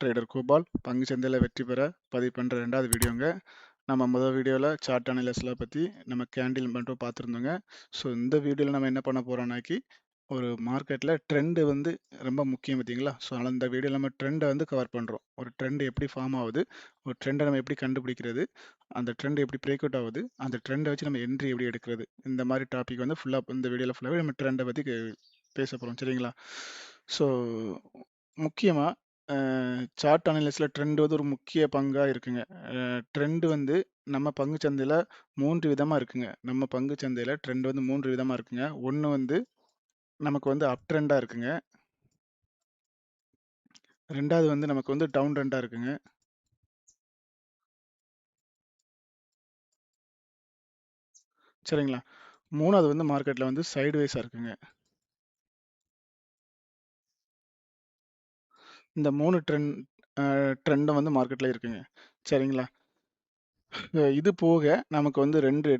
Trader Gopal பங்கு சந்தையில் வெற்றி பெற பதிவு பண்ணுற 2வது வீடியோங்க. நம்ம முதல் வீடியோவில் சார்ட் அனலிஸ்டில் பற்றி நம்ம கேண்டில் மட்டும் பார்த்துருந்தோங்க. ஸோ இந்த வீடியோவில் நம்ம என்ன பண்ண போகிறோம்னாக்கி ஒரு மார்க்கெட்டில் ட்ரெண்டு வந்து ரொம்ப முக்கியம் பார்த்தீங்களா. ஸோ அதனால் இந்த வீடியோவில் நம்ம ட்ரெண்டை வந்து கவர் பண்ணுறோம். ஒரு ட்ரெண்ட் எப்படி ஃபார்ம் ஆகுது, ஒரு ட்ரெண்டை நம்ம எப்படி கண்டுபிடிக்கிறது, அந்த ட்ரெண்ட் எப்படி பிரேக் அவுட் ஆகுது, அந்த ட்ரெண்டை வச்சு நம்ம என்ட்ரி எப்படி எடுக்கிறது, இந்த மாதிரி டாபிக் வந்து ஃபுல்லாக இந்த வீடியோவில் ஃபுல்லாகவே நம்ம ட்ரெண்டை பற்றி பேச போகிறோம். சரிங்களா. ஸோ முக்கியமாக சார்ட் அனலிஸ்டில் ட்ரெண்ட் வந்து ஒரு முக்கிய பங்காக இருக்குங்க. ட்ரெண்ட் வந்து நம்ம பங்கு சந்தையில் 3 விதமாக இருக்குங்க. நம்ம பங்கு சந்தையில் ட்ரெண்ட் வந்து 3 விதமாக இருக்குங்க. ஒன்று வந்து நமக்கு வந்து அப் ட்ரெண்டாக இருக்குங்க. 2வது வந்து நமக்கு வந்து டவுன் ட்ரெண்டாக இருக்குங்க. சரிங்களா. 3வது வந்து மார்க்கெட்டில் வந்து சைட்வேஸாக இருக்குங்க. இந்த 3 ட்ரெண்டும் வந்து மார்க்கெட்டில் இருக்குங்க. சரிங்களா. இது போக நமக்கு வந்து 2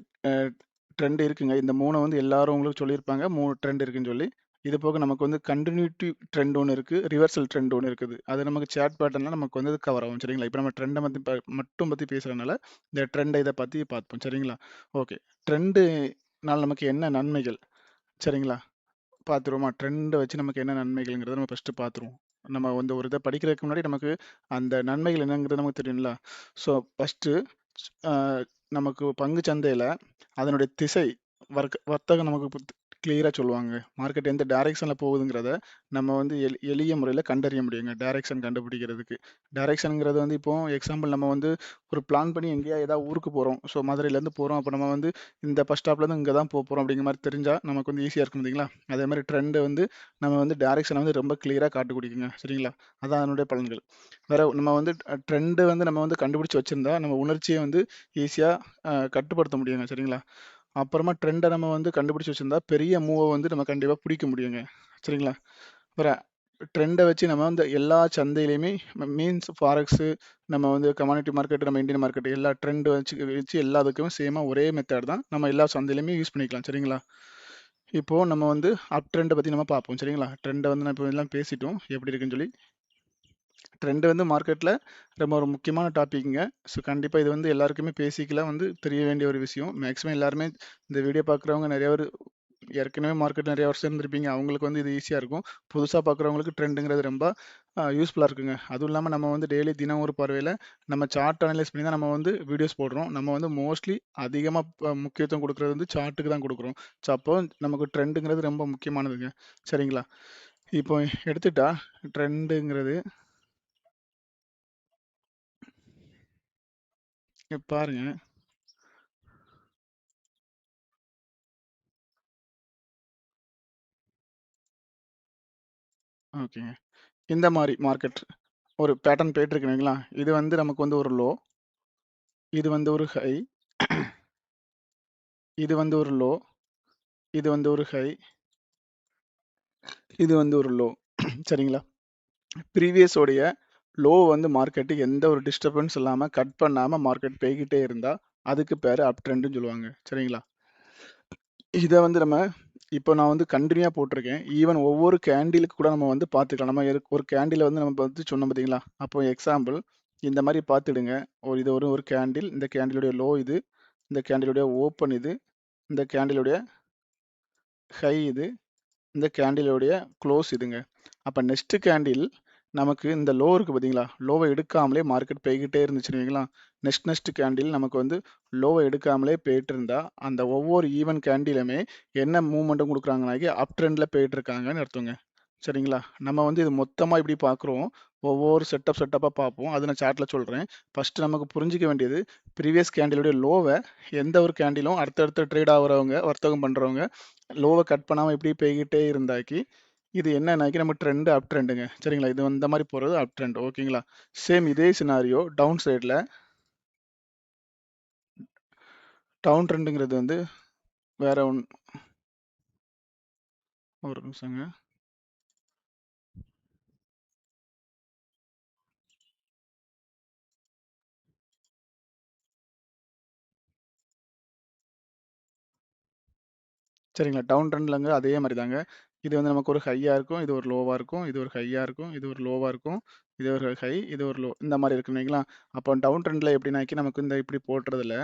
ட்ரெண்ட் இருக்குங்க. இந்த 3 வந்து எல்லாரும் உங்களுக்கு சொல்லியிருப்பாங்க. 3 ட்ரெண்ட் இருக்குன்னு சொல்லி. இது போக நமக்கு வந்து கன்டினியூட்டி ட்ரெண்ட் ஒண்ணு இருக்கு. ரிவர்சல் ட்ரெண்ட் ஒண்ணு இருக்குது. அது நமக்கு சார்ட் பேட்டர்ன்ல நமக்கு வந்து கவர் ஆகும். சரிங்களா. இப்ப நம்ம ட்ரெண்ட மட்டும் பத்தி பேசுறதுனால இந்த ட்ரெண்ட் இத பத்தி பார்ப்போம். சரிங்களா. ஓகே. ட்ரெண்டுனால நமக்கு என்ன நன்மைகள்? சரிங்களா. பார்த்துருவோமா? ட்ரெண்ட வச்சு நமக்கு என்ன நன்மைகள்ங்கிறத நம்ம ஃபர்ஸ்ட் பார்த்துருவோம். நம்ம வந்து ஒரு இத படிக்கிறதுக்கு முன்னாடி நமக்கு அந்த நன்மைகள் என்னங்கிறது நமக்கு தெரியும்ல. ஸோ ஃபர்ஸ்ட்டு அ நமக்கு பங்கு சந்தையில அதனுடைய திசை வர்த்தகம் நமக்கு கிளியரா சொல்லுவாங்க. மார்க்கெட் எந்த டைரக்ஷன்ல போகுதுங்கிறத நம்ம வந்து எளிய முறையில கண்டறிய முடியுங்க. டைரக்ஷன் கண்டுபிடிக்கிறதுக்கு. டைரக்ஷன்ங்கிறது வந்து இப்போ எக்ஸாம்பிள் நம்ம வந்து ஒரு பிளான் பண்ணி எங்கேயா ஏதாவது ஊருக்கு போறோம். ஸோ மதுரையிலேருந்து போறோம். அப்ப நம்ம வந்து இந்த பஸ் ஸ்டாப்லேருந்து இங்க தான் போறோம் அப்படிங்கிற மாரி தெரிஞ்சா நமக்கு வந்து ஈஸியா இருக்கும் இல்லைங்களா? அதே மாரி ட்ரெண்ட் வந்து நம்ம வந்து டைரக்ஷன வந்து ரொம்ப கிளியரா காட்டிக் குடுக்குங்க. சரிங்களா? அதான் அதனுடைய பலன்கள். வேற நம்ம வந்து ட்ரெண்ட் வந்து நம்ம வந்து கண்டுபிடிச்சு வச்சிருந்தா நம்ம உணர்ச்சிய வந்து ஈஸியா கட்டுப்படுத்த முடியுங்க. சரிங்களா? அப்புறமா ட்ரெண்ட நம்ம வந்து கண்டுபிடிச்சு வச்சிருந்தா பெரிய மூவ வந்து நம்ம கண்டிப்பா பிடிக்க முடியுங்க. சரிங்களா. வேற ட்ரெண்ட வச்சு நம்ம வந்து எல்லா சந்தையிலயுமே மீன்ஸ் ஃபாரெக்ஸ், நம்ம வந்து கமாடிட்டி மார்க்கெட், நம்ம இந்தியன் மார்க்கெட் எல்லா ட்ரெண்ட் வச்சு எல்லாத்துக்குமே சேமா ஒரே மெத்தட் தான் நம்ம எல்லா சந்தையிலுமே யூஸ் பண்ணிக்கலாம். சரிங்களா. இப்போ நம்ம வந்து அப் ட்ரெண்ட பத்தி நம்ம பார்ப்போம். சரிங்களா. ட்ரெண்ட வந்து நான் இப்போ எல்லாம் பேசிட்டோம் எப்படி இருக்குன்னு சொல்லி. ட்ரெண்ட் வந்து மார்க்கெட்ல ரொம்ப ஒரு முக்கியமான டாபிக்ங்க. ஸோ கண்டிப்பா இது வந்து எல்லாருக்குமே பேசிக்கலா வந்து தெரிய வேண்டிய ஒரு விஷயம். மேக்ஸிமம் எல்லாருமே இந்த வீடியோ பார்க்குறவங்க நிறைய பேர் ஏற்கனவே மார்க்கெட் நிறைய வருஷம் இருந்திருப்பீங்க. அவங்களுக்கு வந்து இது ஈஸியா இருக்கும். புதுசா பார்க்குறவங்களுக்கு ட்ரெண்டுங்கிறது ரொம்ப யூஸ்ஃபுல்லா இருக்குங்க. அதுவும் இல்லாம நம்ம வந்து டெய்லி தினம் ஒரு பார்வையில நம்ம சார்ட் அனலைஸ் பண்ணி தான் நம்ம வந்து வீடியோஸ் போடுறோம். நம்ம வந்து மோஸ்ட்லி அதிகமா முக்கியத்துவம் குடுக்குறது வந்து சார்ட்டுக்கு தான் குடுக்குறோம். ஸோ அப்போ நமக்கு ட்ரெண்டுங்கிறது ரொம்ப முக்கியமானதுங்க. சரிங்களா. இப்போ எடுத்துட்டா ட்ரெண்டுங்கிறது இங்க பாருங்க. ஓகேங்க. இந்த மாரி மார்க்கெட் ஒரு பேட்டர்ன் போயிட்டுருக்கு இல்லைங்களா? இது வந்து நமக்கு வந்து ஒரு லோ. இது வந்து ஒரு ஹை. இது வந்து ஒரு லோ. இது வந்து ஒரு ஹை. இது வந்து ஒரு லோ. சரிங்களா? ப்ரீவியஸ் உடைய லோ வந்து மார்க்கெட் எந்த ஒரு டிஸ்டர்பன்ஸ் இல்லாம கட் பண்ணாம மார்க்கெட் போய்க்கிட்டே இருந்தா, அதுக்கு பேரு அப் ட்ரெண்ட்ன்னு சொல்லுவாங்க. சரிங்களா? இத வந்து நம்ம இப்போ நான் வந்து கன்டினியூவா போட்டிருக்கேன். ஈவன் ஒவ்வொரு கேண்டிலுக்கு கூட நம்ம வந்து பார்த்துக்கலாம். நம்ம ஒரு கேண்டில வந்து நம்ம வந்து சொன்னோம் பார்த்தீங்களா? அப்போ எக்ஸாம்பிள் இந்த மாரி பார்த்துடுங்க. இது ஒரு ஒரு கேண்டில். இந்த கேண்டிலுடைய லோ இது. இந்த கேண்டிலுடைய ஓப்பன் இது. இந்த கேண்டிலுடைய ஹை இது. இந்த கேண்டிலுடைய க்ளோஸ் இதுங்க. அப்ப நெக்ஸ்ட் கேண்டில் நமக்கு இந்த லோ இருக்கு பார்த்தீங்களா? லோவ எடுக்காமலே மார்க்கெட் போய்க்கிட்டே இருந்துச்சுன்னு வைங்களேன். நெக்ஸ்ட் கேண்டில் நமக்கு வந்து லோவ எடுக்காமலே போயிட்டு இருந்தா, அந்த ஒவ்வொரு ஈவன் கேண்டிலுமே என்ன மூவ்மெண்ட்டும் குடுக்குறாங்கனாக்கி அப் ட்ரெண்ட்ல போயிட்டு இருக்காங்கன்னு அர்த்தங்க. சரிங்களா? நம்ம வந்து இது மொத்தமா இப்படி பார்க்குறோம். ஒவ்வொரு செட்டப்பா பார்ப்போம். அது நான் சார்ட்ல சொல்றேன். ஃபர்ஸ்ட் நமக்கு புரிஞ்சுக்க வேண்டியது ப்ரீவியஸ் கேண்டிலுடைய லோவ எந்த ஒரு கேண்டிலும் அடுத்தடுத்த ட்ரேட் ஆகுறவங்க, வர்த்தகம் பண்றவங்க லோவ கட் பண்ணாம இப்படி போய்க்கிட்டே இருந்தாக்கி, இது என்னன்னாக்கி நம்ம ட்ரெண்ட் அப் ட்ரெண்டுங்க. சரிங்களா? இது இந்த மாரி போறது அப் ட்ரெண்ட். ஓகேங்களா? சேம் இதே சினாரியோ டவுன் சைட்ல டவுன் ட்ரெண்டுங்கிறது வந்து வேற ஒரு நிமிஷங்க. சரிங்களா? டவுன் ட்ரெண்ட்லங்க அதே மாரி தாங்க. இது வந்து நமக்கு ஒரு ஹையா இருக்கும், இது ஒரு லோவா இருக்கும், இது ஒரு ஹையா இருக்கும், இது ஒரு லோவா இருக்கும், இது ஒரு ஹை, இது ஒரு லோ, இந்த மாதிரி இருக்குன்னு வைங்களேன். அப்போ டவுன் ட்ரெண்ட்ல எப்படின்னாக்கி நமக்கு இந்த இப்படி போட்டுறதுல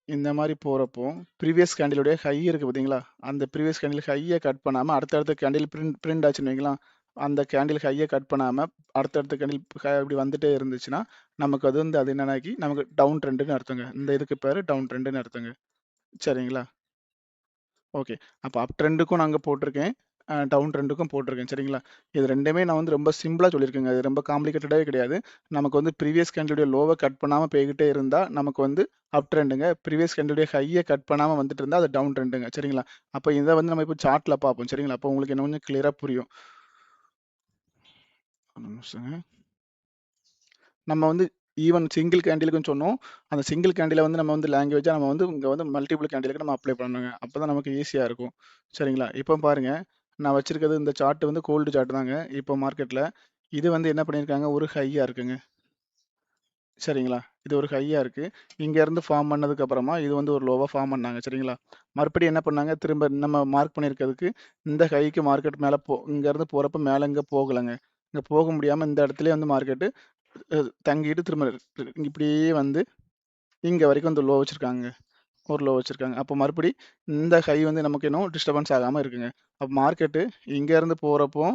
இந்த மாதிரி போறப்போ ப்ரீவியஸ் கேண்டிலுடைய ஹை இருக்கு பார்த்தீங்களா? அந்த ப்ரீவியஸ் கேண்டில் ஹையை கட் பண்ணாம அடுத்தடுத்த கேண்டில் பிரிண்ட் ஆச்சுன்னு வைங்களேன். அந்த கேண்டில் ஹையை கட் பண்ணாம அடுத்தடுத்த கேண்டில் இப்படி வந்துட்டே இருந்துச்சுன்னா நமக்கு அது வந்து அது என்னன்னாக்கி நமக்கு டவுன் ட்ரெண்டுன்னு அர்த்தங்க. இந்த இதுக்கு பேரு டவுன் ட்ரெண்டுன்னு அர்த்தங்க. சரிங்களா? ஓகே. அப்போ அப் ட்ரெண்டுக்கும் நாங்க போட்டிருக்கேன். டவுன் ட்ரெண்டுக்கும் போட்டிருக்கேன். சரிங்களா? இது 2மே நான் வந்து ரொம்ப சிம்பிளா சொல்லியிருக்கேங்க. இது ரொம்ப காம்ப்ளிகேட்டடாவே கிடையாது. நமக்கு வந்து ப்ரீவியஸ் கேண்டிலுடைய லோவ கட் பண்ணாம போய்க்கிட்டே இருந்தா, நமக்கு வந்து அப் ட்ரெண்டுங்க. ப்ரீவியஸ் கேண்டிலுடைய ஹைய கட் பண்ணாம வந்துட்டு இருந்தா, அது டவுன் ட்ரெண்டுங்க. சரிங்களா? அப்ப இத வந்து நம்ம இப்போ சார்ட்ல பார்ப்போம். சரிங்களா? அப்போ உங்களுக்கு இன்னும் கொஞ்சம் கிளியரா புரியும். ஒரு நிமிஷங்க. நம்ம வந்து ஈவன் சிங்கிள் கேண்டிலுக்குன்னு சொன்னோம். அந்த சிங்கிள் கேண்டில வந்து நம்ம வந்து லாங்குவேஜா நம்ம வந்து இங்க வந்து மல்டிபிள் கேண்டிலுக்கு நம்ம அப்ளை பண்ணணுங்க. அப்பதான் நமக்கு ஈஸியா இருக்கும். சரிங்களா? இப்போ பாருங்க, நான் வச்சிருக்கிறது இந்த சார்ட் வந்து கோல்டு சார்ட் தாங்க. இப்போ மார்க்கெட்ல. இது வந்து என்ன பண்ணியிருக்காங்க, ஒரு ஹையா இருக்குங்க. சரிங்களா? இது ஒரு ஹையா இருக்கு. இங்க இருந்து ஃபார்ம் பண்ணதுக்கு அப்புறமா இது வந்து ஒரு லோவா ஃபார்ம் பண்ணாங்க. சரிங்களா? மறுபடியும் என்ன பண்ணாங்க, திரும்ப நம்ம மார்க் பண்ணியிருக்கிறதுக்கு இந்த ஹைக்கு மார்க்கெட் மேல இங்க இருந்து போறப்ப மேல இங்க போகலங்க. இங்க போக முடியாம இந்த இடத்துலயே வந்து மார்க்கெட் தங்கிட்டு திரும்ப இப்படியே வந்து இங்க வரைக்கும் இந்த லோ வச்சிருக்காங்க. ஒரு லோ வச்சிருக்காங்க. அப்போ மறுபடி இந்த ஹை வந்து நமக்கு இன்னும் டிஸ்டர்பன்ஸ் ஆகாம இருக்குங்க. அப்போ மார்க்கெட்டு இங்க இருந்து போறப்போ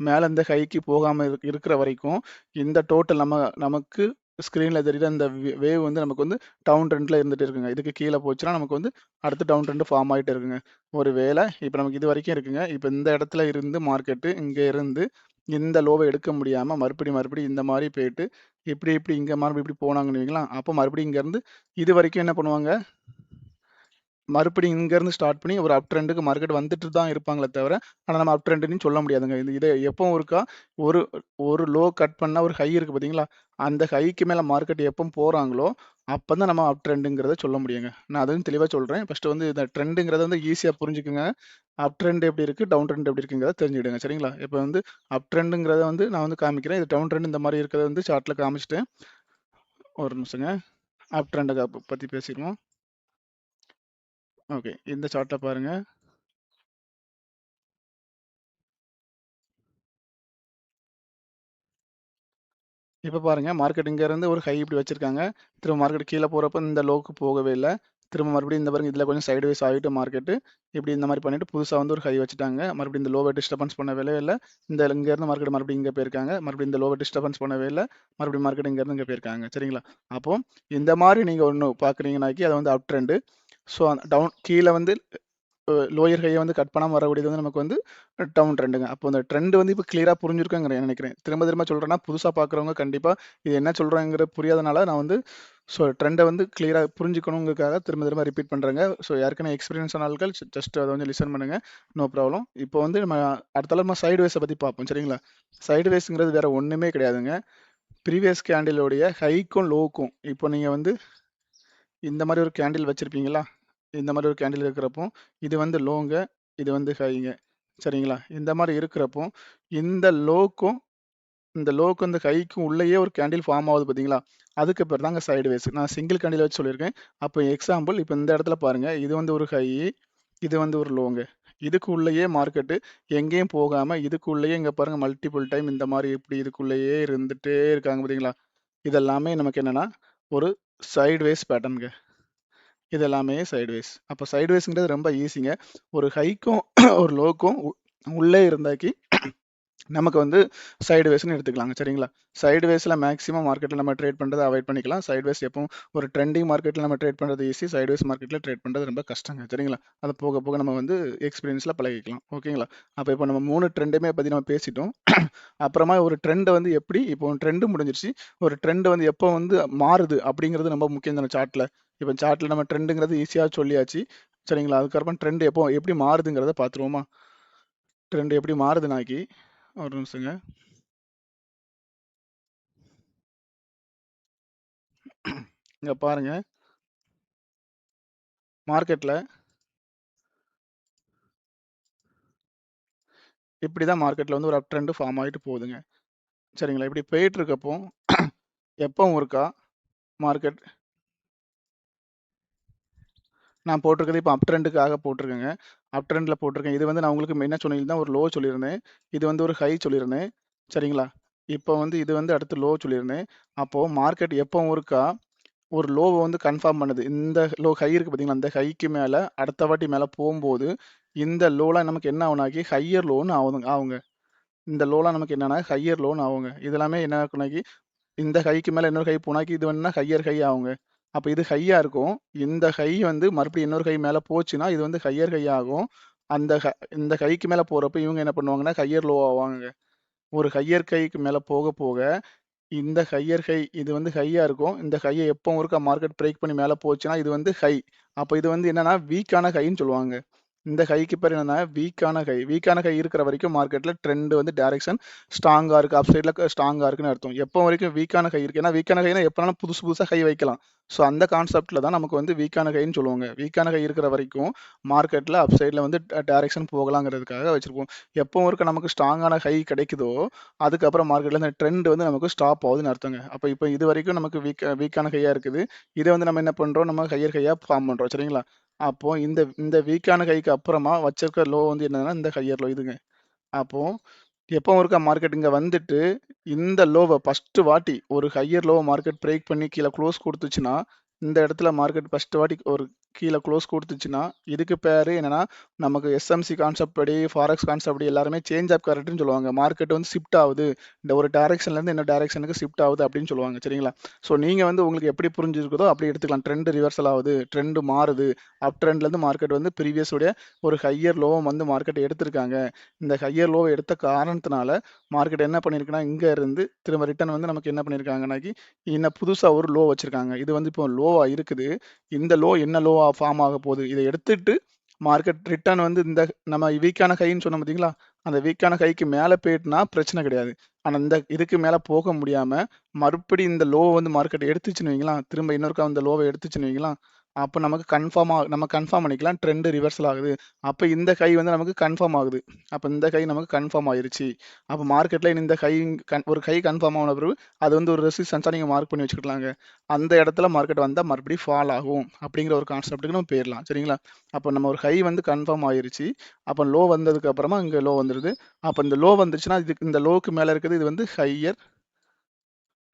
மேல இந்த ஹைக்கு போகாம இருக்கிற வரைக்கும் இந்த டோட்டல் நமக்கு ஸ்க்ரீன்ல தெரியுற இந்த வேவ் வந்து நமக்கு வந்து டவுன் ட்ரெண்ட்ல இருந்துட்டு இருக்குங்க. இதுக்கு கீழ போச்சுன்னா நமக்கு வந்து அடுத்து டவுன் ட்ரெண்ட் ஃபார்ம் ஆயிட்டு இருக்குங்க. ஒரு வேளை இப்ப நமக்கு இது வரைக்கும் இருக்குங்க. இப்ப இந்த இடத்துல இருந்து மார்க்கெட்டு இங்க இருந்து இந்த லோவ எடுக்க முடியாம மறுபடியும் இந்த மாரி போயிட்டு இப்படி இங்க மறுபடியும் இப்படி போனாங்கன்னு வைங்களேன். அப்போ மறுபடியும் இங்க இருந்து இது வரைக்கும் என்ன பண்ணுவாங்க, மறுபடியும் இங்கேருந்து ஸ்டார்ட் பண்ணி ஒரு அப் ட்ரெண்டுக்கு மார்க்கெட் வந்துட்டு தான் இருப்பாங்களே தவிர, ஆனா நம்ம அப் ட்ரெண்டுன்னு சொல்ல முடியாதுங்க. இது எப்பவும் ஒருக்கா ஒரு ஒரு லோ கட் பண்ணா ஒரு ஹை இருக்கு பார்த்தீங்களா? அந்த ஹைக்கு மேல மார்க்கெட் எப்போ போறாங்களோ, அப்பதான் நம்ம அப் ட்ரெண்டுங்கிறத சொல்ல முடியுங்க. நான் அதுவும் தெளிவா சொல்றேன். ஃபர்ஸ்ட் வந்து இந்த ட்ரெண்டுங்கிறத வந்து ஈஸியா புரிஞ்சுக்குங்க. அப் ட்ரெண்ட் எப்படி இருக்கு, டவுன் ட்ரெண்ட் எப்படி இருக்குங்கிறத தெரிஞ்சுக்கிடுங்க. சரிங்களா? இப்போ வந்து அப் ட்ரெண்டுங்கிறத வந்து நான் வந்து காமிக்கிறேன். இது டவுன் ட்ரெண்ட் இந்த மாரி இருக்கிறத வந்து சார்ட்ல காமிச்சுட்டேன். ஒரு நிமிஷங்க. அப் ட்ரெண்ட பத்தி பேசிருவோம். ஓகே. இந்த சார்ட்ட பாருங்க. இப்ப பாருங்க, மார்க்கெட் இங்க இருந்து ஒரு ஹை இப்படி வச்சிருக்காங்க. திரும்ப மார்க்கெட் கீழ போறப்ப இந்த லோக்கு போகவே இல்ல. திரும்ப மறுபடியும் இந்த பாருங்க இதுல கொஞ்சம் சைட்வேஸ் ஆயிட்டு மார்க்கெட்டு இப்படி இந்த மாரி பண்ணிட்டு புதுசா வந்து ஒரு ஹை வச்சுட்டாங்க. மறுபடியும் இந்த லோவ டிஸ்டர்பன்ஸ் பண்ணவே இல்ல. இங்க இருந்து மார்க்கெட் மறுபடியும் இங்க போயிருக்காங்க. மறுபடியும் இந்த லோவ டிஸ்டர்பன்ஸ் பண்ணவே இல்ல. மறுபடியும் மார்க்கெட் இங்க இருந்து இங்க போயிருக்காங்க. சரிங்களா? அப்போ இந்த மாரி நீங்க ஒண்ணு பார்க்குறீங்கனாக்கி அது வந்து அப் ட்ரெண்ட். ஸோ டவுன் கீழ வந்து லோயர் ஹைய வந்து கட் பண்ணாம வரக்கூடியது வந்து நமக்கு வந்து டவுன் ட்ரெண்டுங்க. அப்போ அந்த ட்ரெண்ட் வந்து இப்போ கிளியரா புரிஞ்சிருக்குங்கிறேன் நினைக்கிறேன். திரும்ப திரும்ப சொல்றேன்னா, புதுசா பார்க்குறவங்க கண்டிப்பா இது என்ன சொல்றாங்கங்கிறது புரியாதனால நான் வந்து ட்ரெண்ட வந்து கிளியரா புரிஞ்சுக்கணுங்கிறதுக்காக திரும்ப திரும்ப ரிப்பீட் பண்றேங்க. ஏற்கனவே எக்ஸ்பீரியன்ஸ் ஆன ஆட்கள் ஜஸ்ட் அத வந்து லிசன் பண்ணுங்க. No problem. இப்போ வந்து நம்ம அடுத்தால நம்ம சைட்வேஸ பத்தி பார்ப்போம். சரிங்களா? சைட்வேஸ்ங்கிறது வேற ஒண்ணுமே கிடையாதுங்க. ப்ரீவியஸ் கேண்டிலோடைய ஹைக்கும், லோவுக்கும் இப்போ நீங்க வந்து இந்த மாரி ஒரு கேண்டில் வச்சிருப்பீங்களா? இந்த மாரி ஒரு கேண்டில் இருக்கிறப்போ, இது வந்து லோங்க, இது வந்து ஹைங்க. சரிங்களா? இந்த மாரி இருக்கிறப்போ, இந்த லோக்கும், இந்த லோக்கும் இந்த ஹைக்கும் உள்ளேயே ஒரு கேண்டில் ஃபார்ம் ஆகுது பார்த்தீங்களா? அதுக்கு பேர் தாங்க சைட்வேஸ். நான் சிங்கிள் கேண்டில் வச்சு சொல்லியிருக்கேன். அப்போ எக்ஸாம்பிள் இப்ப இந்த இடத்துல பாருங்க. இது வந்து ஒரு ஹை, இது வந்து ஒரு லோங்க. இதுக்கு உள்ளேயே மார்க்கெட்டு எங்கேயும் போகாம, இதுக்குள்ளேயே இங்க பாருங்க மல்டிபிள் டைம் இந்த மாரி இப்படி இதுக்குள்ளேயே இருந்துட்டே இருக்காங்க பார்த்தீங்களா? இதெல்லாமே நமக்கு என்னன்னா, ஒரு சைட்வேஸ் பேட்டர்ன்ங்க. இது எல்லாமே சைட்வேஸ். அப்ப சைட்வேஸ்ங்கிறது ரொம்ப ஈஸிங்க. ஒரு ஹைக்கும், ஒரு லோக்கும் உள்ளே இருந்தாக்கி நமக்கு வந்து சைட்வேஸ்ன்னு எடுத்துக்கலாங்க. சரிங்களா? சைட்வேஸ்ல மேக்ஸிமம் மார்க்கெட்ல நம்ம ட்ரேட் பண்றத அவாய்ட் பண்ணிக்கலாம். சைட்வேஸ் எப்பவும் ஒரு ட்ரெண்டிங் மார்க்கெட்ல நம்ம ட்ரேட் பண்றது ஈஸி. சைட்வேஸ் மார்க்கெட்ல ட்ரேட் பண்றது ரொம்ப கஷ்டங்க. சரிங்களா? அது போக போக நம்ம வந்து எக்ஸ்பீரியன்ஸ்ல பழகிக்கலாம். ஓகேங்களா? அப்ப இப்ப நம்ம 3 ட்ரெண்டுமே பத்தி நம்ம பேசிட்டோம். அப்புறமா ஒரு ட்ரெண்ட் வந்து எப்படி இப்போ ட்ரெண்ட் முடிஞ்சிருச்சு. ஒரு ட்ரெண்ட் வந்து எப்போ வந்து மாறுது அப்படிங்கிறது ரொம்ப முக்கியம் தானே சார்ட்ல. இப்ப சார்ட்ல நம்ம ட்ரெண்டுங்கிறது ஈஸியா சொல்லியாச்சு. சரிங்களா? அதுக்கப்புறம் ட்ரெண்ட் எப்போ எப்படி மாறுதுங்கிறத பார்த்துருவோமா? ட்ரெண்ட் எப்படி மாறுதுனாக்கி ஒரு நிமிஷங்க. இங்க பாருங்க. மார்க்கெட்ல இப்படி தான் மார்க்கெட்ல வந்து ஒரு அப் ட்ரெண்ட் ஃபார்ம் ஆயிட்டு போகுதுங்க. சரிங்களா? இப்படி போயிட்டு இருக்கப்போ எப்பவும் ஒருக்கா மார்க்கெட் நான் போட்டிருக்கிறது இப்போ அப் ட்ரெண்டுக்காக போட்டிருக்கேங்க. அப் ட்ரெண்டில் போட்டிருக்கேன். இது வந்து நான் உங்களுக்கு என்ன சொல்லியிருந்தேன், ஒரு லோ சொல்லியிருந்தேன். இது வந்து ஒரு ஹை சொல்லியிருந்தேன். சரிங்களா? இப்போ வந்து இது வந்து அடுத்து லோ சொல்லியிருந்தேன். அப்போது மார்க்கெட் எப்போ ஒருக்கா ஒரு லோவ வந்து கன்ஃபார்ம் பண்ணுது. இந்த லோ ஹை இருக்கு பார்த்தீங்களா? அந்த ஹைக்கு மேல அடுத்த வாட்டி மேல போம்போது, இந்த லோலாம் நமக்கு என்ன ஆகும்னாக்கி ஹையர் லோன்னு ஆகுங்க. இந்த லோலாம் நமக்கு என்னன்னா ஹையர் லோன்னு ஆகுங்க. இது எல்லாமே என்ன ஆகும்னாக்கி, இந்த ஹைக்கு மேல இன்னொரு ஹை போனாக்கி இது வேணும்னா ஹையர் ஹை ஆகுங்க. அப்ப இது ஹையா இருக்கும். இந்த ஹை வந்து மறுபடியும் இன்னொரு ஹை மேல போச்சுன்னா, இது வந்து ஹையர் ஹை ஆகும். அந்த இந்த ஹைக்கு மேல போறப்ப இவங்க என்ன பண்ணுவாங்கன்னா, ஹையர் லோ ஆவாங்கங்க. ஒரு ஹையர் கைக்கு மேல போக போக இந்த ஹையர் ஹை இது வந்து ஹையா இருக்கும். இந்த ஹைய எப்போ ஒருக்கா மார்க்கெட் பிரேக் பண்ணி மேல போச்சுன்னா, இது வந்து ஹை. அப்ப இது வந்து என்னன்னா, வீக்கான ஹைன்னு சொல்லுவாங்க. இந்த ஹைக்கு பேர் என்னன்னா, வீக்கான ஹை. வீக்கான ஹை இருக்கிற வரைக்கும் மார்க்கெட்ல ட்ரெண்ட் வந்து டைரக்ஷன் ஸ்ட்ராங்கா இருக்கு. அப் சைட்ல ஸ்ட்ராங்கா இருக்குன்னு அர்த்தம். எப்போ வரைக்கும் வீக்கான ஹை இருக்கு. ஏன்னா வீக்கான ஹைனா எப்பனாலும் புதுசு புதுசா ஹை வைக்கலாம். ஸோ அந்த கான்செப்ட்ல தான் நமக்கு வந்து வீக்கான ஹைன்னு சொல்லுவாங்க. வீக்கான ஹை இருக்கிற வரைக்கும் மார்க்கெட்ல அப் சைட்ல வந்து டைரக்ஷன் போகலாங்கிறதுக்காக வச்சிருப்போம். எப்போ ஒருக்கா நமக்கு ஸ்ட்ராங்கான ஹை கிடைக்குதோ, அதுக்கப்புறம் மார்க்கெட்ல இந்த ட்ரெண்ட் வந்து நமக்கு ஸ்டாப் ஆகுதுன்னு அர்த்தங்க. அப்ப இப்ப இதுவரைக்கும் நமக்கு வீக்கான ஹையா இருக்குது. இத வந்து நம்ம என்ன பண்றோம்? நம்ம ஹையர் ஹையா ஃபார்ம் பண்றோம். சரிங்களா? அப்போ இந்த இந்த வீக்கான ஹைக்கு அப்புறமா வச்சிருக்க லோ வந்து என்னன்னா, இந்த ஹையர் லோ இதுங்க. அப்போ எப்போ ஒருக்கா மார்க்கெட் இங்க வந்துட்டு, இந்த லோவ ஃபர்ஸ்ட் வாட்டி ஒரு ஹையர் லோவ மார்க்கெட் பிரேக் பண்ணி கீழ குளோஸ் குடுத்துச்சுன்னா, இந்த இடத்துல மார்க்கெட் ஃபர்ஸ்ட் வாட்டி ஒரு கீழ குளோஸ் குடுத்துச்சுன்னா, இதுக்கு பேரு என்னன்னா, நமக்கு எஸ்எம்சி கான்செப்ட் படி, ஃபாரெக்ஸ் கான்செப்ட் படி எல்லாருமே சேஞ்ச் ஆஃப் கரண்ட்ன்னு சொல்லுவாங்க. மார்க்கெட் வந்து ஷிஃப்ட் ஆவுது. இந்த ஒரு டைரக்ஷன்ல இருந்து இன்னொரு டைரக்ஷனுக்கு ஷிஃப்ட் ஆவுது அப்படின்னு சொல்லுவாங்க. சரிங்களா? ஸோ நீங்க வந்து உங்களுக்கு எப்படி புரிஞ்சிருக்குதோ அப்படி எடுத்துக்கலாம். ட்ரெண்ட் ரிவர்சல் ஆவுது, ட்ரெண்ட் மாறுது. அப் ட்ரெண்ட்ல இருந்து மார்க்கெட் வந்து ப்ரீவியஸ் உடைய ஒரு ஹையர் லோவ வந்து மார்க்கெட் எடுத்திருக்காங்க. இந்த ஹையர் லோவ எடுத்த காரணத்தினால மார்க்கெட் என்ன பண்ணியிருக்குன்னா, இங்க இருந்து திரும்ப ரிட்டர்ன் வந்து நமக்கு என்ன பண்ணியிருக்காங்கனாக்கி, இன்னும் புதுசா ஒரு லோ வச்சிருக்காங்க. இது வந்து இப்போ லோவா இருக்குது. இந்த லோ என்ன லோவா ஃபார்ம் ஆக போகுது? இத எடுத்துட்டு மார்க்கெட் ரிட்டர்ன் வந்து இந்த நம்ம வீக்கான ஹைன்னு சொன்னோம் பார்த்தீங்களா? அந்த வீக்கான ஹைக்கு மேல போயிட்டுனா பிரச்சனை கிடையாது. ஆனா இந்த இதுக்கு மேல போக முடியாம, மறுபடியும் இந்த லோ வந்து மார்க்கெட் எடுத்துச்சுன்னு வைங்களேன், திரும்ப இன்னொருக்கா அந்த லோவ எடுத்துச்சுன்னு வைங்களேன், அப்ப நமக்கு நம்ம கன்ஃபார்ம் பண்ணிக்கலாம் ட்ரெண்ட் ரிவர்சல் ஆகுது. அப்ப இந்த கை வந்து நமக்கு கன்ஃபார்ம் ஆகுது. அப்ப இந்த கை நமக்கு கன்ஃபார்ம் ஆயிருச்சு. அப்ப மார்க்கெட்ல இந்த கை ஒரு கை கன்ஃபார்ம் ஆன பிறகு அது வந்து ஒரு ரெசிஸ்டன்ஸா நீங்க மார்க் பண்ணி வச்சுக்கலாங்க. அந்த இடத்துல மார்க்கெட் வந்தா மறுபடியும் ஃபால் ஆகும். அப்படிங்கிற ஒரு கான்செப்ட்டுக்கு நம்ம போயிரலாம். சரிங்களா? அப்ப நம்ம ஒரு ஹை வந்து கன்ஃபார்ம் ஆயிருச்சு. அப்ப லோ வந்ததுக்கு அப்புறமா இங்க லோ வந்துருது. அப்ப இந்த லோ வந்துச்சுன்னா, இதுக்கு இந்த லோக்கு மேல இருக்குது இது வந்து ஹையர்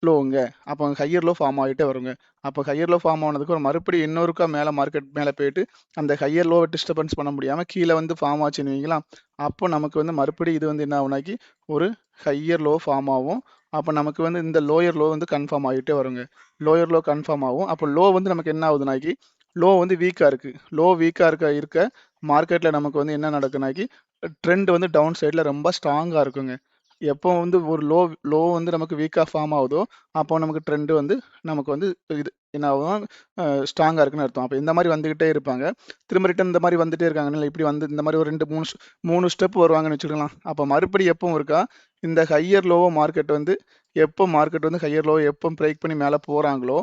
லோங்க. அப்போ ஹையர் லோ ஃபார்ம் ஆயிட்டே வருங்க. அப்போ ஹையர் லோ ஃபார்ம் ஆனதுக்கு ஒரு மறுபடியும் இன்னொருக்கா மேல மார்க்கெட் மேல போயிட்டு, அந்த ஹையர் லோவ டிஸ்டர்பன்ஸ் பண்ண முடியாம கீழ வந்து ஃபார்ம் ஆச்சுன்னு வைங்களேன், அப்போ நமக்கு வந்து மறுபடியும் இது வந்து என்ன ஆகும்னாக்கி, ஒரு ஹையர் லோ ஃபார்ம் ஆகும். அப்ப நமக்கு வந்து இந்த லோயர் லோ வந்து கன்ஃபார்ம் ஆயிட்டே வருங்க. லோயர் லோ கன்ஃபார்ம் ஆகும். அப்போ லோ வந்து நமக்கு என்ன ஆகுதுனாக்கி, லோ வந்து வீக்கா இருக்கு. லோ வீக்கா இருக்க மார்க்கெட்ல நமக்கு வந்து என்ன நடக்குனாக்கி, ட்ரெண்ட் வந்து டவுன் சைட்ல ரொம்ப ஸ்ட்ராங்கா இருக்குங்க. எப்போ வந்து ஒரு லோ லோ வந்து நமக்கு வீக்கா ஃபார்ம் ஆகுதோ, அப்போ நமக்கு ட்ரெண்ட் வந்து நமக்கு வந்து இது என்ன ஆகும் ஸ்ட்ராங்கா இருக்குன்னு அர்த்தம். அப்ப இந்த மாரி வந்துகிட்டே இருப்பாங்க. திரும்ப ரிட்டர்ன் இந்த மாரி வந்துட்டே இருக்காங்கல்ல, இப்படி வந்து இந்த மாரி ஒரு 2, 3 ஸ்டெப் வருவாங்கன்னு வச்சுக்கலாம். அப்ப மறுபடியும் எப்பவும் இருக்கா, இந்த ஹையர் லோவ மார்க்கெட் வந்து எப்போ மார்க்கெட் வந்து ஹையர் லோவ எப்போ பிரேக் பண்ணி மேல போறாங்களோ,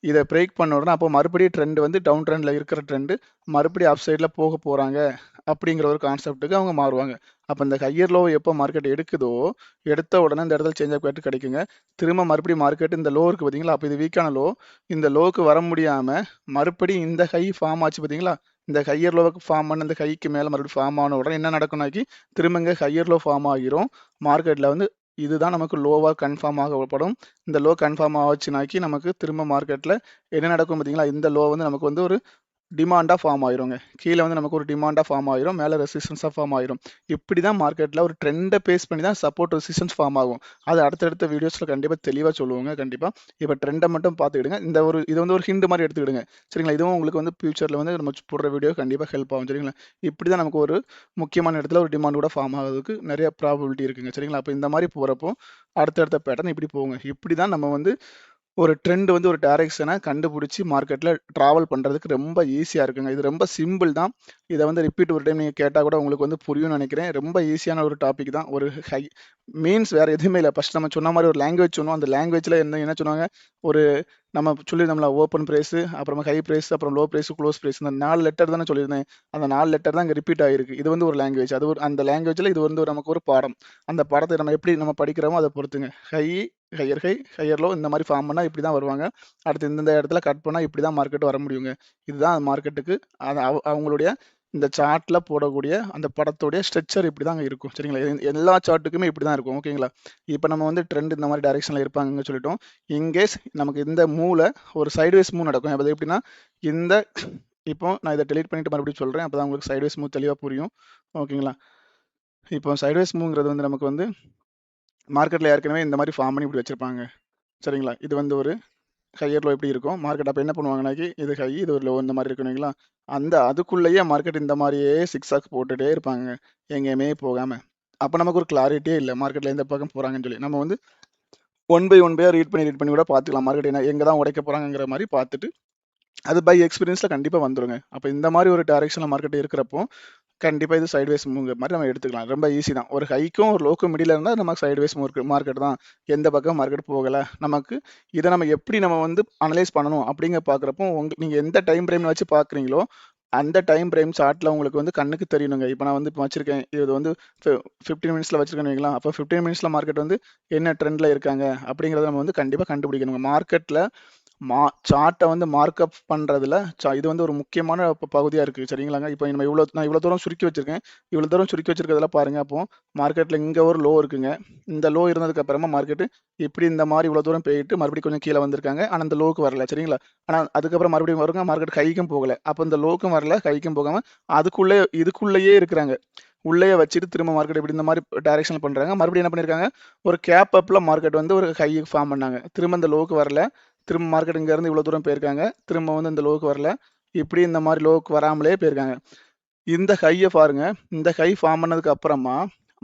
இத பிரேக் பண்ண உடனே அப்போ மறுபடியும் ட்ரெண்ட் வந்து டவுன் ட்ரெண்ட்ல இருக்கிற ட்ரெண்ட் மறுபடியும் அப் சைட்ல போக போறாங்க. அப்படிங்கிற ஒரு கான்செப்ட்டுக்கு அவங்க மாறுவாங்க. அப்ப இந்த ஹையர் லோவ எப்போ மார்க்கெட் எடுக்குதோ, எடுத்த உடனே இந்த இடத்துல சேஞ்ச் ஆஃப் காட்டு கிடைக்குங்க. திரும்ப மறுபடியும் மார்க்கெட் இந்த லோ இருக்கு பார்த்தீங்களா? அப்ப இது வீக்கான லோ. இந்த லோக்கு வர முடியாம மறுபடியும் இந்த ஹை ஃபார்ம் ஆச்சு பார்த்தீங்களா? இந்த ஹையர் லோவுக்கு ஃபார்ம் பண்ண இந்த ஹைக்கு மேல மறுபடியும் ஃபார்ம் ஆன உடனே என்ன நடக்கும்னாக்கி, திரும்ப இங்க ஹையர் லோ ஃபார்ம் ஆகிரும். மார்க்கெட்ல வந்து இதுதான் நமக்கு லோவா கன்ஃபார்ம் ஆகப்படும். இந்த லோ கன்ஃபார்ம் ஆச்சுனாக்கி நமக்கு திரும்ப மார்க்கெட்ல என்ன நடக்கும் பார்த்தீங்களா? இந்த லோ வந்து நமக்கு வந்து ஒரு டிமாண்டா ஃபார்ம் ஆயிருங்க. கீழ வந்து நமக்கு ஒரு டிமாண்டா ஃபார்ம் ஆயிரும். மேல ரெசிஸ்டன்ஸா ஃபார்ம் ஆயிரும். இப்படி தான் மார்க்கெட்ல ஒரு ட்ரெண்ட பேஸ் பண்ணி தான் சப்போர்ட், ரெசிஸ்டன்ஸ் ஃபார்ம் ஆகும். அது அடுத்தடுத்த வீடியோஸ்ல கண்டிப்பா தெளிவா சொல்லுவோங்க கண்டிப்பா. இப்ப ட்ரெண்ட மட்டும் பார்த்துக்கிடுங்க. இது வந்து ஒரு ஹிண்ட் மாரி எடுத்துக்கிடுங்க. சரிங்களா? இதுவும் உங்களுக்கு வந்து ஃபியூச்சர்ல வந்து நம்ம போடுற வீடியோ கண்டிப்பா ஹெல்ப் ஆகும். சரிங்களா? இப்படி தான் நமக்கு ஒரு முக்கியமான இடத்துல ஒரு டிமாண்ட் கூட ஃபார்ம் ஆகுறதுக்கு நெறைய ப்ராபபிலிட்டி இருக்குங்க. சரிங்களா? அப்ப இந்த மாரி போறப்போ அடுத்தடுத்த பேட்டர்ன் இப்படி போகுங்க. இப்படி தான் நம்ம வந்து ஒரு ட்ரெண்ட் வந்து ஒரு டைரக்ஷன கண்டுபிடிச்சு மார்க்கெட்ல டிராவல் பண்றதுக்கு ரொம்ப ஈஸியா இருக்குங்க. இது ரொம்ப சிம்பிள் தான். இத வந்து ரிப்பீட் ஒரு டைம் நீங்க கேட்டா கூட உங்களுக்கு வந்து புரியும்னு நெனைக்கிறேன். ரொம்ப ஈஸியான ஒரு டாபிக் தான். ஒரு ஹை மீன்ஸ் வேற எதுவுமே இல்ல. ஃபர்ஸ்ட் நம்ம சொன்ன மாரி ஒரு லாங்குவேஜ் சொன்னோம். அந்த லாங்குவேஜ்ல என்ன சொன்னாங்க? ஒரு நம்ம சொல்லியிருந்தோம்ல ஓப்பன் பிரைஸ், அப்புறமா ஹை பிரைஸ், அப்புறம் லோ பிரைஸ், குளோஸ் பிரைஸ். இந்த 4 லெட்டர் தானே சொல்லியிருந்தேன். அந்த 4 லெட்டர் தான் இங்க ரிப்பீட் ஆயிருக்கு. இது வந்து ஒரு லாங்குவேஜ். அது ஒரு அந்த லாங்குவேஜ்ல இது வந்து நமக்கு ஒரு பாடம். அந்த பாடத்த நம்ம எப்படி நம்ம படிக்கிறோமோ அத பொறுத்துங்க. ஹையர் லோ இந்த மாரி ஃபார்ம் பண்ணா இப்படி தான் வருவாங்க. அடுத்து இந்தந்த இடத்துல கட் பண்ணா இப்படி தான் மார்க்கெட் வர முடியுங்க. இதுதான் மார்க்கெட்டுக்கு அது அவங்களுடைய இந்த சார்ட்ல போடக்கூடிய அந்த படத்தோடைய ஸ்ட்ரக்சர் இப்படி தாங்க இருக்கும். சரிங்களா? எல்லா சார்ட்டுக்குமே இப்படி தான் இருக்கும். ஓகேங்களா? இப்போ நம்ம வந்து ட்ரெண்ட் இந்த மாதிரி டைரக்ஷனில் இருப்பாங்கன்னு சொல்லிட்டோம். இன்கேஸ் நமக்கு இந்த மூவ்ல ஒரு சைட்வேஸ் மூவ் நடக்கும். அது எப்படின்னா இந்த இப்போ நான் இதை டெலீட் பண்ணிட்டு மறுபடியும் சொல்கிறேன். அப்போ தான் உங்களுக்கு சைட்வேஸ் மூவ் தெளிவாக புரியும். ஓகேங்களா? இப்போ சைட்வேஸ் மூவ்ங்கிறது வந்து நமக்கு வந்து மார்க்கெட்டில் ஏற்கனவே இந்த மாதிரி ஃபார்ம் பண்ணி இப்படி வச்சுருப்பாங்க. சரிங்களா? இது வந்து ஒரு ஹையர் லோ எப்படி இருக்கும் மார்க்கெட் அப்போ என்ன பண்ணுவாங்கனாக்கி இது ஹை இது ஒரு லோ இந்த மாதிரி இருக்குங்களா அந்த அதுக்குள்ளேயே மார்க்கெட் இந்த மாதிரியே சிக்ஸாக் போட்டுகிட்டே இருப்பாங்க எங்கேயுமே போகாமல். அப்போ நமக்கு ஒரு கிளாரிட்டியே இல்லை மார்க்கெட்டில் எந்த பக்கம் போகிறாங்கன்னு சொல்லி. நம்ம வந்து ஒன் பை ரீட் பண்ணி கூட பார்த்துக்கலாம் மார்க்கெட் என்ன எங்கே தான் உடைக்க போகிறாங்கிற மாதிரி பார்த்துட்டு அது பை எக்ஸ்பீரியன்ஸில் கண்டிப்பாக வந்துருங்க. அப்போ இந்த மாதிரி ஒரு டைரக்ஷனில் மார்க்கெட் இருக்கிறப்போ கண்டிப்பாக இது சைட்வேஸ் மூவ்ங்கிற மாதிரி நம்ம எடுத்துக்கலாம். ரொம்ப ஈஸி தான். ஒரு ஹைக்கும் ஒரு லோக்கும் மிடில் இருந்தால் நமக்கு சைட்வேஸ் மார்க்கெட் தான். எந்த பக்கம் மார்க்கெட் போகலை நமக்கு இதை நம்ம எப்படி நம்ம வந்து அனலைஸ் பண்ணணும் அப்படிங்க பார்க்குறப்போ நீங்கள் எந்த டைம் ஃப்ரேமில் வச்சு பார்க்குறீங்களோ அந்த டைம் ஃப்ரேம் சார்ட்டில் உங்களுக்கு வந்து கண்ணுக்கு தெரியணுங்க. இப்போ நான் வந்து இப்போ வச்சிருக்கேன் இது வந்து 15 மினிட்ஸில் வச்சிருக்கேன்னு வைங்களா. அப்போ 15 மினிட்ஸில் மார்க்கெட் வந்து என்ன ட்ரெண்டில் இருக்காங்க அப்படிங்கிறத நம்ம வந்து கண்டிப்பாக கண்டுபிடிக்கணுங்க. மார்க்கெட்டில் சார்ட்டை வந்து மார்க்அப் பண்ணுறதுல இது வந்து ஒரு முக்கியமான பகுதியாக இருக்குது. சரிங்களாங்க? இப்போ நம்ம நான் இவ்வளோ தூரம் சுருக்கி வச்சிருக்கேன். இவ்வளோ தூரம் சுருக்கி வச்சிருக்கிறதுல பாருங்கள். அப்போ மார்க்கெட்டில் இங்கே ஒரு லோ இருக்குங்க. இந்த லோ இருந்ததுக்கு அப்புறமா மார்க்கெட்டு இப்படி இந்த மாதிரி இவ்வளோ தூரம் போயிட்டு மறுபடியும் கொஞ்சம் கீழே வந்திருக்காங்க. ஆனால் இந்த லோக்கு வரல. சரிங்களா? ஆனால் அதுக்கப்புறம் மறுபடியும் வருங்க மார்க்கெட் ஹைக்கும் போகலை. அப்போ இந்த லோக்கும் வரல ஹைக்கும் போகாமல் இதுக்குள்ளேயே இருக்கிறாங்க. உள்ளேயே வச்சுட்டு திரும்ப மார்க்கெட் இப்படி இந்த மாதிரி டைரக்ஷன் பண்ணுறாங்க. மறுபடியும் என்ன பண்ணியிருக்காங்க ஒரு கேப் அப்பில் மார்க்கெட் வந்து ஒரு ஹை ஃபார்ம் பண்ணாங்க. திரும்ப இந்த லோக்கு வரல. திரும்ப மார்க்கெட் இங்கேருந்து இவ்வளோ தூரம் போயிருக்காங்க. திரும்ப வந்து இந்த லோக்கு வரல. இப்படி இந்த மாதிரி லோக்கு வராமலே போயிருக்காங்க. இந்த ஹையை பாருங்க. இந்த ஹை ஃபார்ம் பண்ணதுக்கு அப்புறமா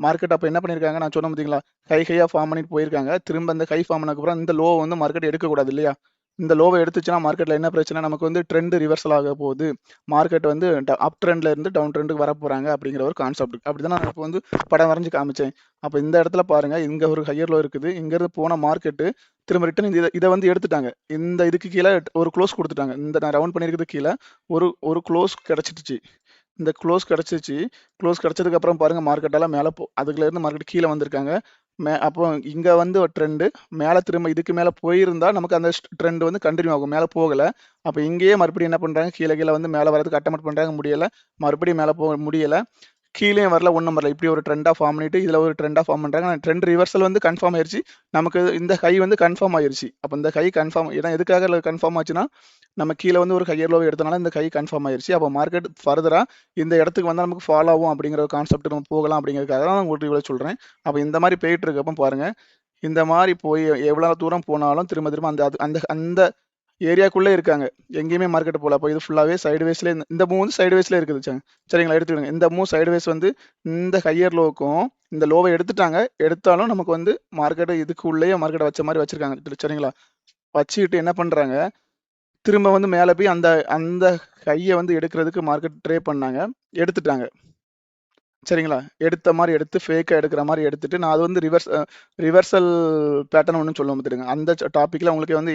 மார்க்கெட் அப்போ என்ன பண்ணியிருக்காங்க நான் சொன்ன பார்த்தீங்களா ஹையாக ஃபார்ம் பண்ணிட்டு போயிருக்காங்க. திரும்ப இந்த ஹை ஃபார்ம் பண்ணதுக்கப்புறம் இந்த லோ வந்து மார்க்கெட் எடுக்கக்கூடாது இல்லையா. இந்த லோவை எடுத்துச்சுன்னா மார்க்கெட்டில் என்ன பிரச்சனை நமக்கு வந்து ட்ரெண்ட் ரிவர்சல் ஆக போகுது. மார்க்கெட் வந்து அப் ட்ரெண்ட்ல இருந்து டவுன் ட்ரெண்டுக்கு வர போகிறாங்க அப்படிங்கிற ஒரு கான்செப்ட். அப்படி தான் நான் இப்போ வந்து படம் வரைஞ்சி காமிச்சேன். அப்போ இந்த இடத்துல பாருங்கள் இங்கே ஒரு ஹையர் லோ இருக்குது. இங்கேருந்து போன மார்க்கெட்டு திரும்ப ரிட்டன் இதை வந்து எடுத்துட்டாங்க. இந்த இதுக்கு கீழே ஒரு க்ளோஸ் கொடுத்துட்டாங்க. இந்த நான் ரவுண்ட் பண்ணியிருக்கிறது கீழே ஒரு க்ளோஸ் கிடச்சிடுச்சு. இந்த க்ளோஸ் கிடச்சிச்சு. க்ளோஸ் கிடச்சதுக்கப்புறம் பாருங்கள் மார்க்கெட்டெல்லாம் மேலே அதுக்குலேருந்து மார்க்கெட் கீழே வந்திருக்காங்க. அப்போ இங்கே வந்து ஒரு ட்ரெண்டு மேலே திரும்ப இதுக்கு மேலே போயிருந்தால் நமக்கு அந்த ட்ரெண்ட் வந்து கண்டினியூ ஆகும். மேலே போகலை. அப்போ இங்கேயே மறுபடியும் என்ன பண்ணுறாங்க கீழே வந்து மேலே வரதுக்கு அட்டெம்ப்ட் பண்ணுறாங்க. முடியலை. மறுபடியும் மேலே போக முடியலை. கீழேயும் வரல ஒன்றும் வரல. இப்படி ஒரு ட்ரெண்டாக ஃபார்ம் பண்ணிட்டு இதில் ஒரு ட்ரெண்டாக ஃபார்ம் பண்ணுறாங்க. ட்ரெண்ட் ரிவர்சல் வந்து கன்ஃபார்ம் ஆயிடுச்சு. நமக்கு இந்த ஹை வந்து கன்ஃபார்ம் ஆயிடுச்சு. அப்போ இந்த ஹை கன்ஃபார்ம் ஏன்னா எதுக்காக கன்ஃபார்ம் ஆச்சுன்னா நம்ம கீழே வந்து ஒரு ஹையர் லோவை எடுத்தனால இந்த ஹை கன்ஃபார்ம் ஆயிடுச்சு. அப்போ மார்க்கெட் ஃபர்தராக இந்த இடத்துக்கு வந்தால் நமக்கு ஃபாலோ ஆகும் அப்படிங்கிற ஒரு கான்செப்ட் நம்ம போகலாம் அப்படிங்கிறதுக்காக தான் நான் உங்களுக்கு இவ்வளோ சொல்கிறேன். அப்போ இந்த மாதிரி போயிட்டு இருக்கப்போ பாருங்கள் இந்த மாதிரி போய் எவ்வளோ தூரம் போனாலும் திரும்ப திரும்ப அந்த அந்த அந்த ஏரியாக்குள்ளே இருக்காங்க. எங்கேயுமே மார்க்கெட் போகல. அப்போ இது ஃபுல்லாகவே சைடுவேஸ்ல இந்த மூவ் வந்து சைடுவேஸ்ல இருக்குது. சரிங்களா? எடுத்துக்கிடுங்க. இந்த மூவ் சைடுவேஸ் வந்து இந்த ஹையர் லோக்கும் இந்த லோவை எடுத்துட்டாங்க. எடுத்தாலும் நமக்கு வந்து மார்க்கெட்டை இதுக்குள்ளேயே மார்க்கெட்டை வச்ச மாதிரி வச்சிருக்காங்க. சரிங்களா? வச்சுக்கிட்டு என்ன பண்ணுறாங்க திரும்ப வந்து மேலே போய் அந்த அந்த ஹையை வந்து எடுக்கிறதுக்கு மார்க்கெட் ட்ரே பண்ணாங்க. எடுத்துட்டாங்க. சரிங்களா? எடுத்த மாதிரி எடுத்து ஃபேக்காக எடுக்கிற மாதிரி எடுத்துட்டு நான் அது வந்து ரிவர்சல் பேட்டர்ன் ஒன்று சொல்லுவோம் பார்த்துடுங்க. அந்த டாப்பிக்கில் உங்களுக்கு வந்து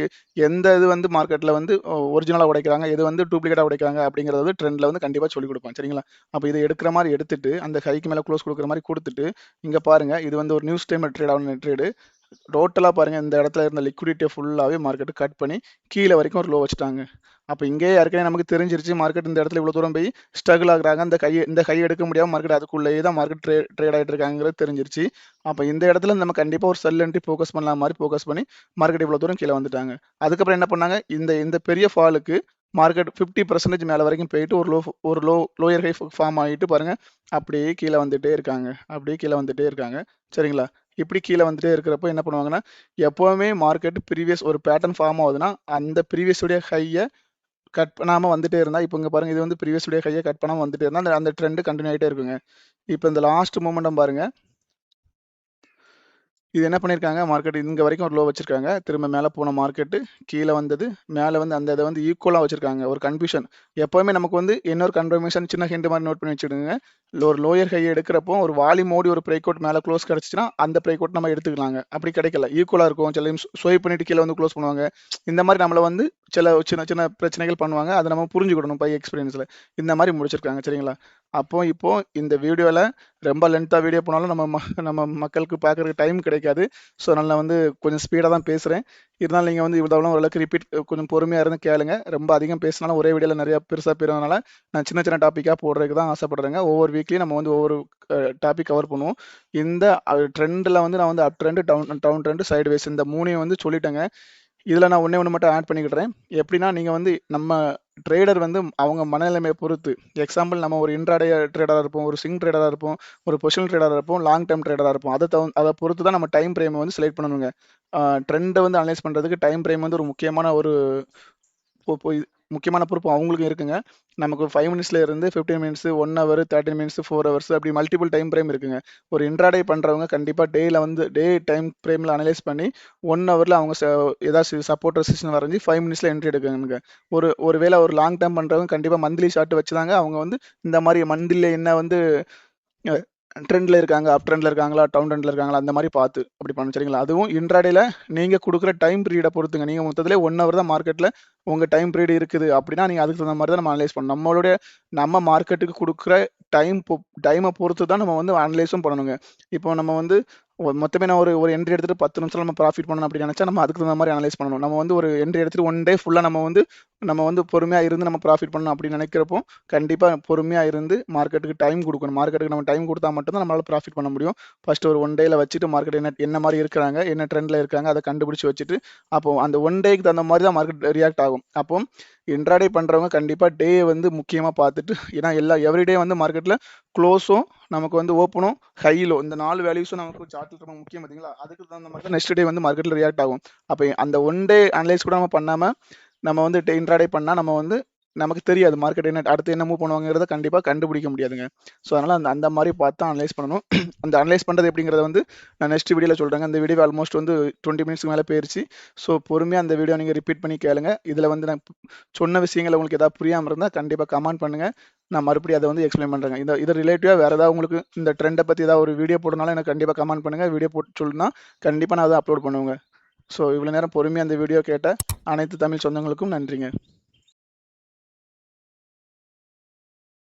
எந்த இது வந்து மார்க்கெட்டில் வந்து ஒரிஜினலாக உடைக்கிறாங்க எது வந்து டூப்ளிகேட்டாக உடைக்கிறாங்க அப்படிங்கிறது வந்து ட்ரெண்டில் வந்து கண்டிப்பாக சொல்லிக் கொடுப்பேன். சரிங்களா? அப்போ இதை எடுக்கிற மாதிரி எடுத்துட்டு அந்த ஹைக்கு மேலே க்ளோஸ் கொடுக்குற மாதிரி கொடுத்துட்டு இங்கே பாருங்கள் இது வந்து ஒரு நியூஸ் டைம் ட்ரேட் ஆன ட்ரேடு. டோட்டலாக பாருங்கள் இந்த இடத்துல இருந்த லிக்விடிட்டியை ஃபுல்லாகவே மார்க்கெட்டு கட் பண்ணி கீழே வரைக்கும் ஒரு லோ வச்சுட்டாங்க. அப்போ இங்கேயே ஏற்கனவே நமக்கு தெரிஞ்சிருச்சு மார்க்கெட் இந்த இடத்துல இவ்வளோ தூரம் போய் ஸ்ட்ரகிள் ஆகுறாங்க. இந்த கை எடுக்க முடியாமல் மார்க்கெட் அதுக்குள்ளேயே தான் மார்க்கெட் ட்ரேட் ஆகிட்டு இருக்காங்கிறது தெரிஞ்சிருச்சு. அப்போ இந்த இடத்துல நம்ம கண்டிப்பாக ஒரு செல் என்ட்ரி ஃபோக்கஸ் பண்ணலாம் மாதிரி ஃபோக்கஸ் பண்ணி மார்க்கெட் இவ்வளோ தூரம் கீழே வந்துட்டாங்க. அதுக்கப்புறம் என்ன பண்ணாங்க இந்த பெரிய ஃபாலுக்கு மார்க்கெட் 50% மேலே வரைக்கும் போயிட்டு ஒரு லோயர் ஹை ஃபார்ம் ஆகிட்டு பாருங்கள் அப்படியே கீழே வந்துகிட்டே இருக்காங்க. சரிங்களா? இப்படி கீழே வந்துட்டே இருக்கிறப்போ என்ன பண்ணுவாங்கன்னா எப்போவுமே மார்க்கெட் ப்ரீவியஸ் ஒரு பேட்டர்ன் ஃபார்ம் ஆகுதுன்னா அந்த ப்ரீவியஸுடைய ஹையை கட் பண்ணாமல் வந்துட்டே இருந்தால் இப்போ இங்கே பாருங்கள் இது வந்து ப்ரீவியஸுடைய ஹையை கட் பண்ணாமல் வந்துட்டே இருந்தால் அந்த ட்ரெண்டு கண்டினியூ ஆகிட்டே இருக்குங்க. இப்போ இந்த லாஸ்ட் மூமெண்டம் பாருங்கள் இது என்ன பண்ணியிருக்காங்க மார்க்கெட் இங்கே வரைக்கும் ஒரு லோ வச்சிருக்காங்க. திரும்ப மேலே போன மார்க்கெட்டு கீழே வந்தது. மேலே வந்து அந்த இதை வந்து ஈக்குவலாக வச்சிருக்காங்க. ஒரு கன்ஃபியூஷன் எப்போவுமே நமக்கு வந்து இன்னொரு கன்ஃபர்மேஷன் சின்ன ஹிண்ட் மாதிரி நோட் பண்ணி வச்சுடுங்க. ஒரு லோயர் ஹை எடுக்கிறப்போ ஒரு வாலி மோடி ஒரு பிரேக் அவுட் மேலே க்ளோஸ் கிடச்சிச்சுன்னா அந்த பிரேக் அவுட் நம்ம எடுத்துக்கலாங்க. அப்படி கிடைக்கல ஈக்குவலாக இருக்கும். சில ஸ்வைப் பண்ணிட்டு கீழே வந்து க்ளோஸ் பண்ணுவாங்க. இந்த மாதிரி நம்மளை வந்து சில சின்ன சின்ன பிரச்சனைகள் பண்ணுவாங்க. அதை நம்ம புரிஞ்சுக்கிடணும் பை எக்ஸ்பீரியன்ஸில். இந்த மாதிரி முடிச்சிருக்காங்க சரிங்களா. அப்போ இப்போ இந்த வீடியோவில் ரொம்ப லென்த்தாக வீடியோ போனாலும் நம்ம மக்களுக்கு பார்க்குறதுக்கு டைம் கிடைக்காது. ஸோ அதனால் வந்து கொஞ்சம் ஸ்பீடாக தான் பேசுகிறேன். இருந்தாலும் நீங்கள் வந்து இவ்வளோ ஓரளவுக்கு ரிப்பீட் கொஞ்சம் பொறுமையாக இருந்து கேளுங்க. ரொம்ப அதிகம் பேசினாலும் ஒரே வீடியோவில் நிறையா பெருசாக போயிருந்தனால நான் சின்ன சின்ன டாப்பிக்காக போடுறதுக்கு தான் ஆசைப்படுறேங்க. ஒவ்வொரு வீக்லேயும் நம்ம வந்து ஒவ்வொரு டாபிக் கவர் பண்ணுவோம். இந்த ட்ரெண்டில் வந்து நான் வந்து up trend, down trend, side இந்த மூணையும் வந்து சொல்லிட்டேங்க. இதில் நான் ஒன்று மட்டும் ஆட் பண்ணிக்கிடுறேன். எப்படின்னா நீங்கள் வந்து நம்ம ட்ரேடர் வந்து அவங்க மனநிலைமையை பொறுத்து, எக்ஸாம்பிள் நம்ம ஒரு இன்ட்ராடே ட்ரேடராக இருப்போம், ஒரு ஸ்விங் ட்ரேடராக இருப்போம், ஒரு பொசிஷனல் ட்ரேடராக இருப்போம், லாங் டேர்ம் ட்ரேடராக இருப்போம். அதை பொறுத்து தான் நம்ம டைம் ஃப்ரேமை வந்து செலக்ட் பண்ணணுங்க. ட்ரெண்டை வந்து அனலைஸ் பண்ணுறதுக்கு டைம் ஃப்ரேம் வந்து ஒரு முக்கியமான ஒரு முக்கியமான பொறுப்பு அவங்களுக்கும் இருக்குங்க. நமக்கு 5 மினிட்ஸ்ல இருந்து 15 மினிட்ஸ், 1 ஹவர், 13 மினிட்ஸ், 4 ஹவர்ஸ் அப்படி மல்டிபிள் டைம் ஃப்ரேம் இருக்குங்க. ஒரு இன்ட்ராடே பண்ணுறவங்க கண்டிப்பாக டே டைம் ஃப்ரேமில் அனலைஸ் பண்ணி 1 ஹவரில் அவங்க ஏதாச்சும் சப்போர்ட் ரெசிஸ்டன்ஸ் வரைஞ்சி 5 மினிட்ஸில் என்ட்ரி எடுக்குங்க. ஒரு வேளை ஒரு லாங் டேர்ம் பண்ணுறவங்க கண்டிப்பாக மந்த்லி ஷார்ட் வச்சு தாங்க அவங்க வந்து இந்த மாதிரி மந்த்லியில் என்ன வந்து ட்ரெண்டில் இருக்காங்க, அப் ட்ரெண்டில் இருக்காங்களா, டவுன் ட்ரெண்டில் இருக்காங்களா, அந்த மாதிரி பார்த்து அப்படி பண்ணணும் சரிங்களா. அதுவும் இன்ட்ராடேல நீங்கள் கொடுக்குற டைம் பீரியடை பொறுத்துங்க. நீங்கள் மொத்தத்திலே 1 ஹவர் தான் மார்க்கெட்டில் உங்கள் டைம் பீரியட் இருக்குது அப்படின்னா நீங்கள் அதுக்கு தகுந்த மாதிரி தான் நம்ம அனலைஸ் பண்ணணும். நம்ம மார்க்கெட்டுக்கு கொடுக்குற டைமை பொறுத்து தான் நம்ம வந்து அனலைஸும் பண்ணணுங்க. இப்போ நம்ம வந்து மொத்தமே நான் ஒரு என்ட்ரி எடுத்துட்டு 10 நிமிஷம் நம்ம ப்ராஃபிட் பண்ணணும் அப்படின்னு நினைச்சா நம்ம அதுக்கு தகுந்த மாதிரி அனலைஸ் பண்ணணும். நம்ம வந்து ஒரு என்ட்ரி எடுத்துட்டு 1 டே ஃபுல்லாக நம்ம வந்து பொறுமையாக இருந்து நம்ம ப்ராஃபிட் பண்ணணும் அப்படின்னு நினைக்கிறப்போ கண்டிப்பாக பொறுமையாக இருந்து மார்க்கெட்டுக்கு டைம் கொடுக்கணும். மார்க்கெட்டுக்கு நம்ம டைம் கொடுத்தா மட்டும்தான் நம்மளால ப்ராஃபிட் பண்ண முடியும். ஃபர்ஸ்ட் ஒரு 1 டேல வச்சுட்டு மார்க்கெட் என்ன மாதிரி இருக்கிறாங்க, என்ன ட்ரெண்டில் இருக்காங்க, அதை கண்டுபிடிச்சி வச்சுட்டு அப்போ அந்த 1 டேக்கு தகுந்த மாதிரி தான் மார்க்கெட் ரியாக்ட் ஆகும். அப்போ இன்ட்ராடே பண்ணுறவங்க கண்டிப்பாக டே வந்து முக்கியமாக பார்த்துட்டு, ஏன்னா எவ்ரிடே வந்து மார்க்கெட்டில் க்ளோஸும் நமக்கு வந்து ஓப்பனும் ஹைலோ இந்த 4 வேல்யூஸும் நமக்கு சார்ட்டில் ரொம்ப முக்கியம் பார்த்தீங்களா. அதுக்கு தகுந்த மாதிரி தான் நெக்ஸ்ட் டே வந்து மார்க்கெட்டில் ரியாக்ட் ஆகும். அப்போ அந்த 1 டே அனலைஸ் கூட நம்ம பண்ணாமல் நம்ம வந்து இன்ட்ராடே பண்ணால் நம்ம வந்து நமக்கு தெரியாது மார்க்கெட் அடுத்து என்ன மூவ் பண்ணுவாங்கிறத கண்டிப்பாக கண்டுபிடிக்க முடியாதுங்க. ஸோ அதனால் அந்த மாதிரி பார்த்து தான் அனலைஸ் பண்ணணும். அந்த அனலைஸ் பண்ணுறது எப்படிங்கிறத வந்து நான் நெக்ஸ்ட் வீடியோவில் சொல்கிறேங்க. இந்த வீடியோ ஆல்மோஸ்ட் வந்து 20 மினிட்ஸ்க்கு மேலே போயிடுச்சு. ஸோ பொறுமையாக அந்த வீடியோ நீங்கள் ரிப்பீட் பண்ணி கேளுங்க. இதில் வந்து நான் சொன்ன விஷயங்கள் உங்களுக்கு ஏதாவது புரியாமல் இருந்தால் கண்டிப்பாக கமெண்ட் பண்ணுங்கள். நான் மறுபடியும் அதை வந்து எக்ஸ்பிளைன் பண்ணுறேங்க. இது ரிலேட்டிவாக வேறு ஏதாவது உங்களுக்கு இந்த ட்ரெண்டை பற்றி ஏதாவது ஒரு வீடியோ போடனாலும் எனக்கு கண்டிப்பாக கமெண்ட் பண்ணுங்கள். வீடியோ போட்டு சொல்லுன்னா கண்டிப்பாக நான் அதை அப்லோட் பண்ணுவேங்க. ஸோ இவ்வளோ நேரம் பொறுமையாக அந்த வீடியோ கேட்ட அனைத்து தமிழ் சொந்தங்களுக்கும் நன்றிங்க.